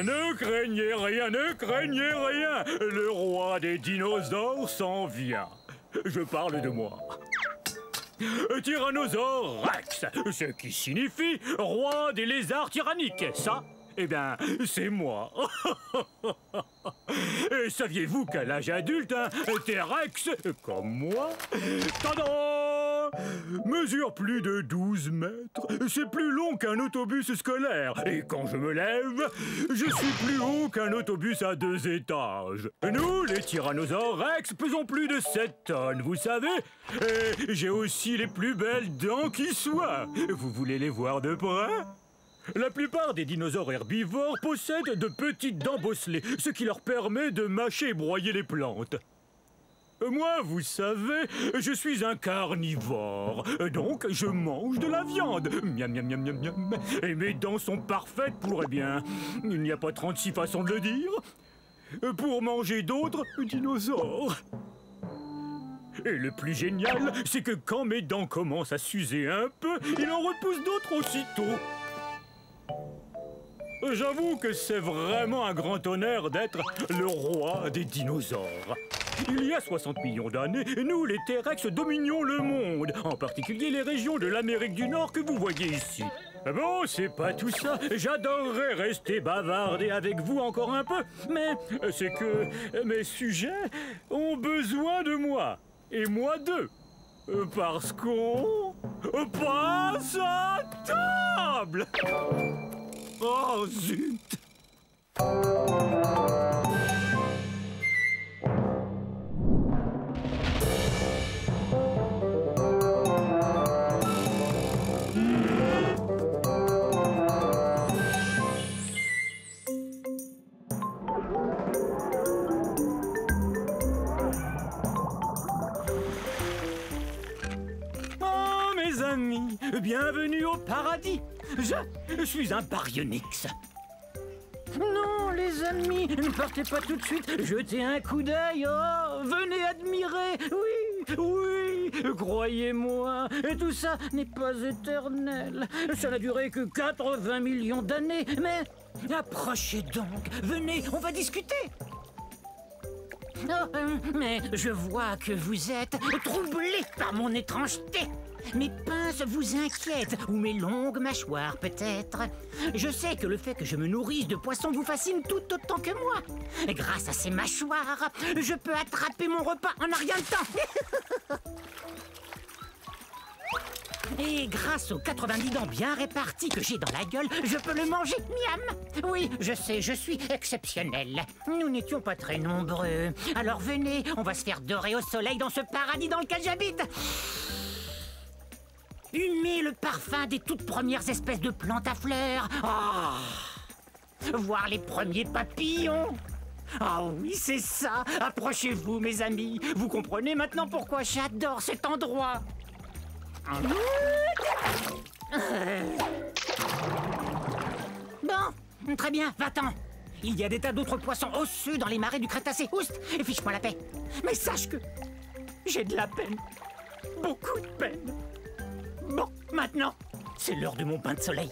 Ne craignez rien, ne craignez rien. Le roi des dinosaures s'en vient. Je parle de moi. Tyrannosaure Rex, ce qui signifie roi des lézards tyranniques. Ça, eh bien, c'est moi. Et saviez-vous qu'à l'âge adulte, un T-Rex, comme moi, tadam, mesure plus de 12 mètres. C'est plus long qu'un autobus scolaire. Et quand je me lève, je suis plus haut qu'un autobus à 2 étages. Nous, les tyrannosaures Rex, pesons plus de 7 tonnes, vous savez. Et j'ai aussi les plus belles dents qui soient. Vous voulez les voir de près ? La plupart des dinosaures herbivores possèdent de petites dents bosselées, ce qui leur permet de mâcher et broyer les plantes. Moi, vous savez, je suis un carnivore, donc je mange de la viande. Miam, miam, miam, miam, miam. Et mes dents sont parfaites pour, eh bien, il n'y a pas 36 façons de le dire, pour manger d'autres dinosaures. Et le plus génial, c'est que quand mes dents commencent à s'user un peu, il en repousse d'autres aussitôt. J'avoue que c'est vraiment un grand honneur d'être le roi des dinosaures. Il y a 60 millions d'années, nous, les T-Rex, dominions le monde, en particulier les régions de l'Amérique du Nord que vous voyez ici. Bon, c'est pas tout ça. J'adorerais rester bavarder avec vous encore un peu, mais c'est que mes sujets ont besoin de moi, et moi d'eux. Parce qu'on passe à table. Oh, zut! Oh, mes amis, bienvenue au paradis. Je suis un baryonyx. Non, les amis, ne partez pas tout de suite. Jetez un coup d'œil. Oh, venez admirer. Oui, oui, croyez-moi. Et tout ça n'est pas éternel. Ça n'a duré que 80 millions d'années. Mais approchez donc. Venez, on va discuter. Oh, mais je vois que vous êtes troublé par mon étrangeté. Mes pinces vous inquiètent, ou mes longues mâchoires peut-être. Je sais que le fait que je me nourrisse de poissons vous fascine tout autant que moi. Et grâce à ces mâchoires, je peux attraper mon repas en un rien de temps. Et grâce aux 90 dents bien réparties que j'ai dans la gueule, je peux le manger, miam. Oui, je sais, je suis exceptionnel. Nous n'étions pas très nombreux. Alors venez, on va se faire dorer au soleil dans ce paradis dans lequel j'habite. Humer le parfum des toutes premières espèces de plantes à fleurs. Oh. Voir les premiers papillons. Ah oui, c'est ça. Approchez-vous, mes amis. Vous comprenez maintenant pourquoi j'adore cet endroit. Bon, très bien, va-t'en. Il y a des tas d'autres poissons osseux dans les marais du Crétacé. Oust, et fiche-moi la paix. Mais sache que j'ai de la peine. Beaucoup de peine. Bon, maintenant, c'est l'heure de mon bain de soleil.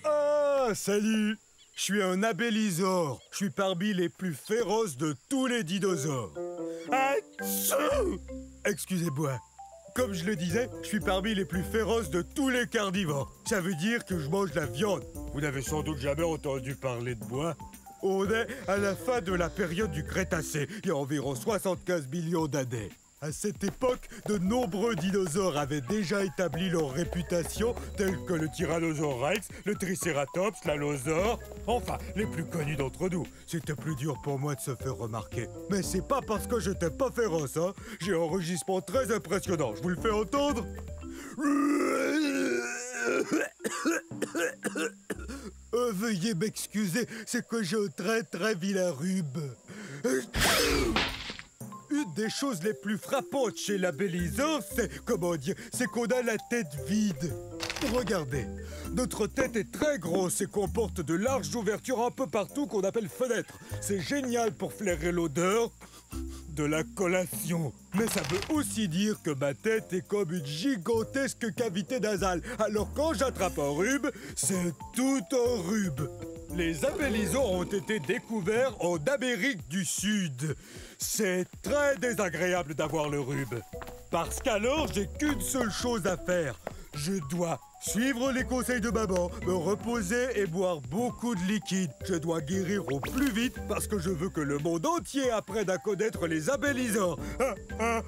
Ah, salut! Je suis un abélisore. Je suis parmi les plus féroces de tous les dinosaures. Achou! Excusez-moi. Comme je le disais, je suis parmi les plus féroces de tous les carnivores. Ça veut dire que je mange de la viande. Vous n'avez sans doute jamais entendu parler de moi. On est à la fin de la période du Crétacé, il y a environ 75 millions d'années. À cette époque, de nombreux dinosaures avaient déjà établi leur réputation, tels que le Tyrannosaure Rex, le Triceratops, l'Allosaure, enfin, les plus connus d'entre nous. C'était plus dur pour moi de se faire remarquer. Mais c'est pas parce que j'étais pas féroce, hein. J'ai un enregistrement très impressionnant. Je vous le fais entendre? Veuillez m'excuser, c'est que j'ai un très vilain rhume. Une des choses les plus frappantes chez l'abélisore, c'est, comment dire, c'est qu'on a la tête vide. Regardez, notre tête est très grosse et comporte de larges ouvertures un peu partout qu'on appelle fenêtres. C'est génial pour flairer l'odeur de la collation. Mais ça veut aussi dire que ma tête est comme une gigantesque cavité nasale. Alors quand j'attrape un rhume, c'est tout un rhume. Les abélisors ont été découverts en Amérique du Sud. C'est très désagréable d'avoir le rhume. Parce qu'alors, j'ai qu'une seule chose à faire. Je dois suivre les conseils de maman, me reposer et boire beaucoup de liquide. Je dois guérir au plus vite parce que je veux que le monde entier apprenne à connaître les abélisors. Ça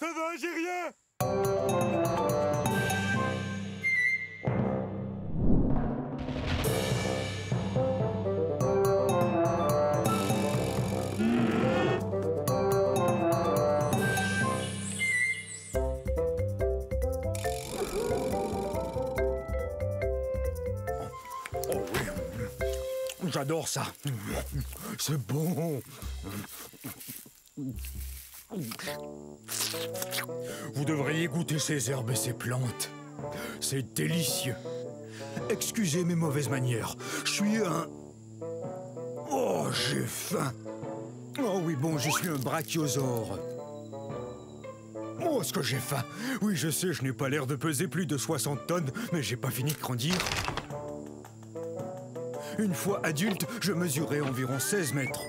va, j'ai rien. J'adore ça. C'est bon. Vous devriez goûter ces herbes et ces plantes. C'est délicieux. Excusez mes mauvaises manières. Je suis un... Oh, j'ai faim. Oh oui, bon, je suis un brachiosaure. Oh, est-ce que j'ai faim? Oui, je sais, je n'ai pas l'air de peser plus de 60 tonnes, mais j'ai pas fini de grandir. Une fois adulte, je mesurais environ 16 mètres.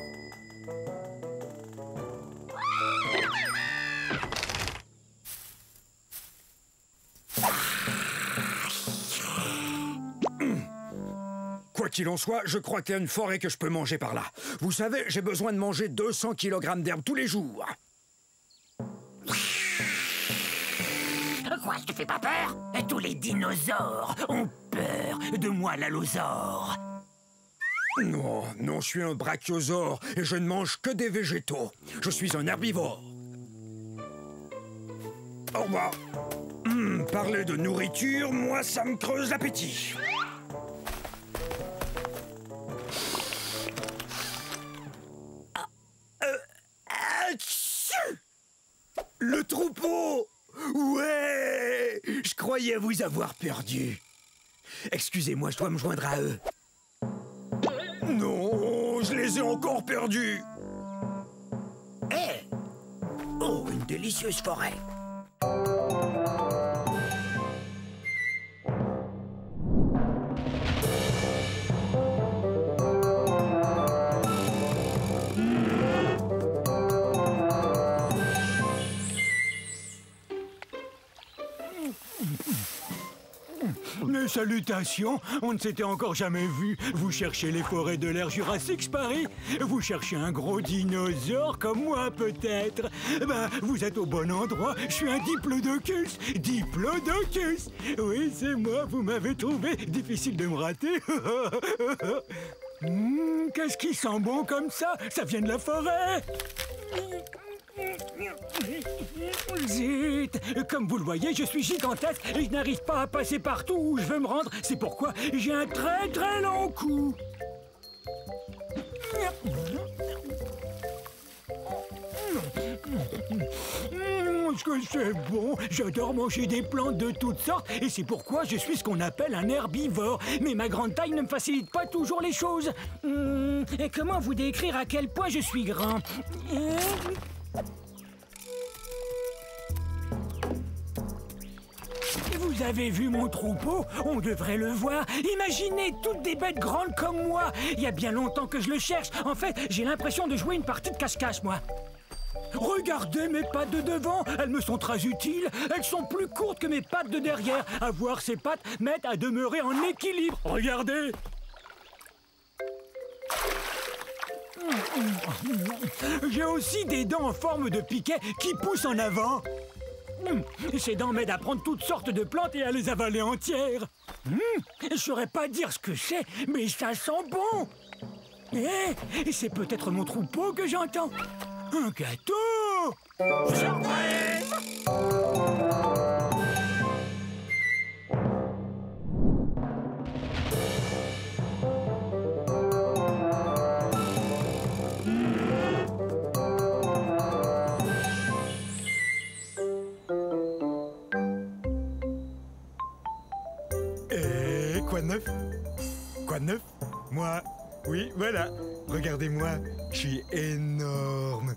Quoi qu'il en soit, je crois qu'il y a une forêt que je peux manger par là. Vous savez, j'ai besoin de manger 200 kg d'herbe tous les jours. Quoi, je te fais pas peur? Tous les dinosaures ont peur de moi, l'allosaure. Non, non, je suis un brachiosaure et je ne mange que des végétaux. Je suis un herbivore. Au revoir. Parler de nourriture, moi, ça me creuse l'appétit. Le troupeau! Ouais! Je croyais vous avoir perdu. Excusez-moi, je dois me joindre à eux. Non, je les ai encore perdus. Hé! Oh, une délicieuse forêt. Mes salutations, on ne s'était encore jamais vu. Vous cherchez les forêts de l'ère Jurassique, je parie? Vous cherchez un gros dinosaure comme moi, peut-être? Ben, vous êtes au bon endroit. Je suis un diplodocus. Diplodocus! Oui, c'est moi, vous m'avez trouvé. Difficile de me rater. Qu'est-ce qui sent bon comme ça? Ça vient de la forêt. Zut! Comme vous le voyez, je suis gigantesque et je n'arrive pas à passer partout où je veux me rendre. C'est pourquoi j'ai un très très long cou. Est-ce que c'est bon? J'adore manger des plantes de toutes sortes et c'est pourquoi je suis ce qu'on appelle un herbivore. Mais ma grande taille ne me facilite pas toujours les choses. Et comment vous décrire à quel point je suis grand? Vous avez vu mon troupeau? On devrait le voir. Imaginez toutes des bêtes grandes comme moi. Il y a bien longtemps que je le cherche. En fait, j'ai l'impression de jouer une partie de cache-cache, moi. Regardez mes pattes de devant. Elles me sont très utiles. Elles sont plus courtes que mes pattes de derrière. Avoir ces pattes m'aide à demeurer en équilibre. Regardez. J'ai aussi des dents en forme de piquet qui poussent en avant. Ces dents m'aident à prendre toutes sortes de plantes et à les avaler entières. Je saurais pas dire ce que c'est, mais ça sent bon. Et c'est peut-être mon troupeau que j'entends. Un gâteau! Surprise! Quoi de neuf? Moi? Oui, voilà. Regardez-moi, je suis énorme.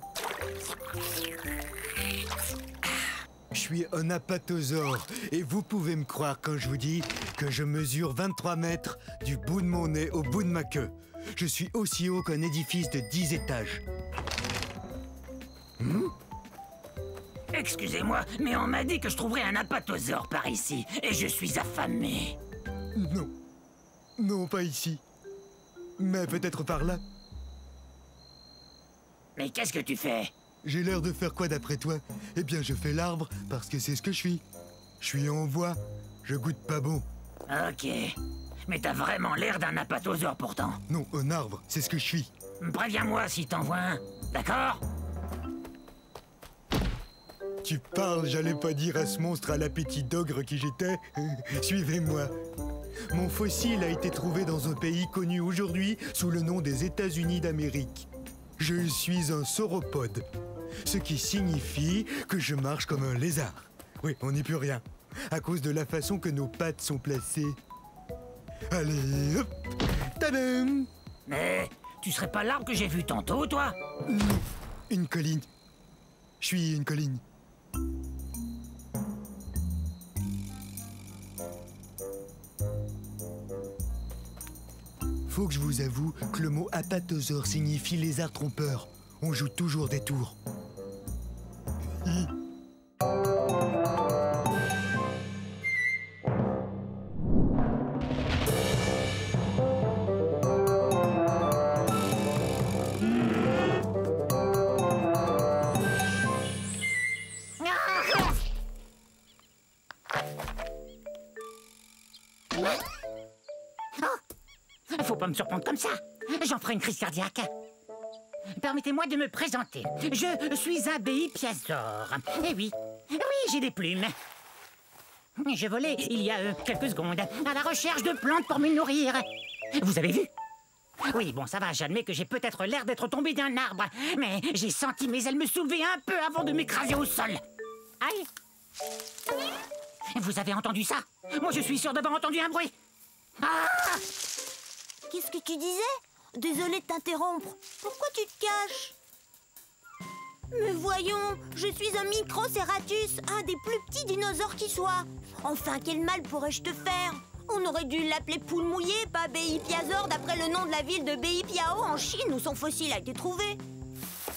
Je suis un apatosaure et vous pouvez me croire quand je vous dis que je mesure 23 mètres du bout de mon nez au bout de ma queue. Je suis aussi haut qu'un édifice de 10 étages. Excusez-moi, mais on m'a dit que je trouverais un apatosaure par ici, et je suis affamé. Non. Non, pas ici. Mais peut-être par là. Mais qu'est-ce que tu fais? J'ai l'air de faire quoi d'après toi? Eh bien, je fais l'arbre parce que c'est ce que je suis. Je suis en voie. Je goûte pas bon. Ok. Mais t'as vraiment l'air d'un apatosaure pourtant. Non, un arbre, c'est ce que je suis. Préviens-moi si t'en vois un, d'accord? Tu parles, j'allais pas dire à ce monstre à l'appétit d'ogre qui j'étais. Suivez-moi. Mon fossile a été trouvé dans un pays connu aujourd'hui sous le nom des États-Unis d'Amérique. Je suis un sauropode, ce qui signifie que je marche comme un lézard. Oui, on n'y peut rien, à cause de la façon que nos pattes sont placées. Allez, hop, tadam! Mais tu serais pas l'arbre que j'ai vu tantôt, toi? Non, une colline. Je suis une colline. Faut que je vous avoue que le mot apatosaure signifie lézard trompeur. On joue toujours des tours. Faut pas me surprendre comme ça. J'en ferai une crise cardiaque. Permettez-moi de me présenter. Je suis un béipiasaure. Eh oui, j'ai des plumes. Je volais il y a quelques secondes à la recherche de plantes pour me nourrir. Vous avez vu? Oui, bon, ça va, j'admets que j'ai peut-être l'air d'être tombé d'un arbre, mais j'ai senti mes ailes me soulever un peu avant de m'écraser au sol. Aïe! Vous avez entendu ça? Moi, je suis sûr d'avoir entendu un bruit. Ah! Qu'est-ce que tu disais? Désolée de t'interrompre. Pourquoi tu te caches? Mais voyons, je suis un Microceratus, un des plus petits dinosaures qui soit. Enfin, quel mal pourrais-je te faire? On aurait dû l'appeler poule mouillée, pas béipiasaure, d'après le nom de la ville de Beipiao en Chine où son fossile a été trouvé.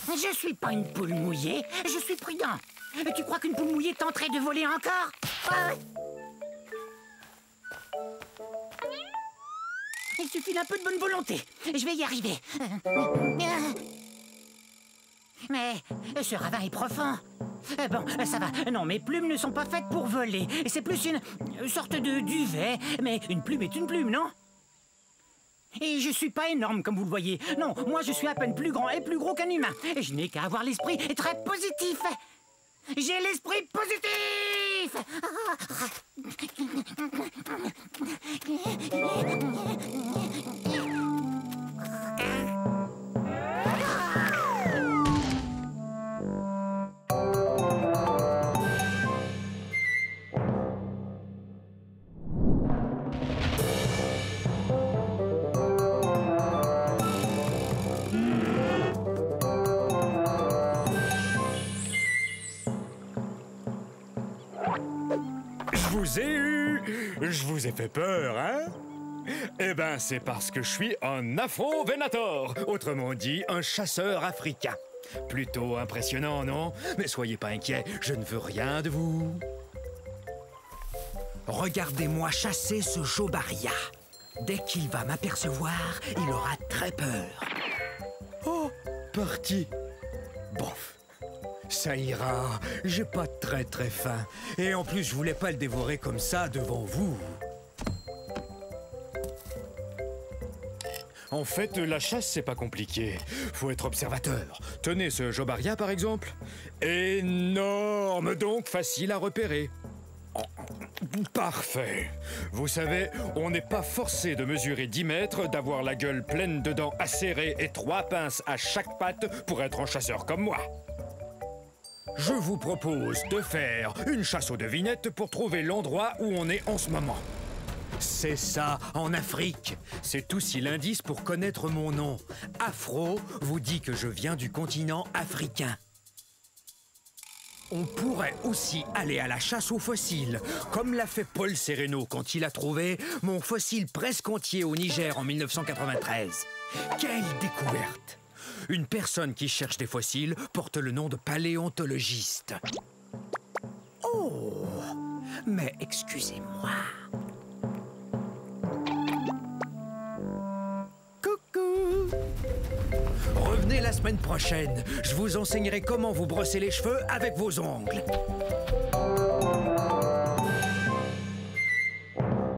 Je suis pas une poule mouillée, je suis prudent. Tu crois qu'une poule mouillée tenterait de voler encore? Il suffit d'un peu de bonne volonté. Je vais y arriver. Mais ce ravin est profond. Bon, ça va. Non, mes plumes ne sont pas faites pour voler. C'est plus une sorte de duvet. Mais une plume est une plume, non? Et je suis pas énorme, comme vous le voyez. Non, moi je suis à peine plus grand et plus gros qu'un humain. Et je n'ai qu'à avoir l'esprit très positif. J'ai l'esprit positif! Je vous ai fait peur, hein? Eh ben, c'est parce que je suis un Afro-Venator, autrement dit, un chasseur africain. Plutôt impressionnant, non? Mais soyez pas inquiets, je ne veux rien de vous. Regardez-moi chasser ce Jobaria. Dès qu'il va m'apercevoir, il aura très peur. Oh, parti. Bof. Ça ira, j'ai pas très faim. Et en plus, je voulais pas le dévorer comme ça devant vous. En fait, la chasse, c'est pas compliqué. Faut être observateur. Tenez ce Jobaria, par exemple. Énorme, donc facile à repérer. Parfait. Vous savez, on n'est pas forcé de mesurer 10 mètres, d'avoir la gueule pleine de dents acérées et 3 pinces à chaque patte pour être un chasseur comme moi. Je vous propose de faire une chasse aux devinettes pour trouver l'endroit où on est en ce moment. C'est ça, en Afrique. C'est aussi l'indice pour connaître mon nom. Afro vous dit que je viens du continent africain. On pourrait aussi aller à la chasse aux fossiles, comme l'a fait Paul Sereno quand il a trouvé mon fossile presque entier au Niger en 1993. Quelle découverte! Une personne qui cherche des fossiles porte le nom de paléontologiste. Oh! Mais excusez-moi. Coucou! Revenez la semaine prochaine. Je vous enseignerai comment vous brosser les cheveux avec vos ongles.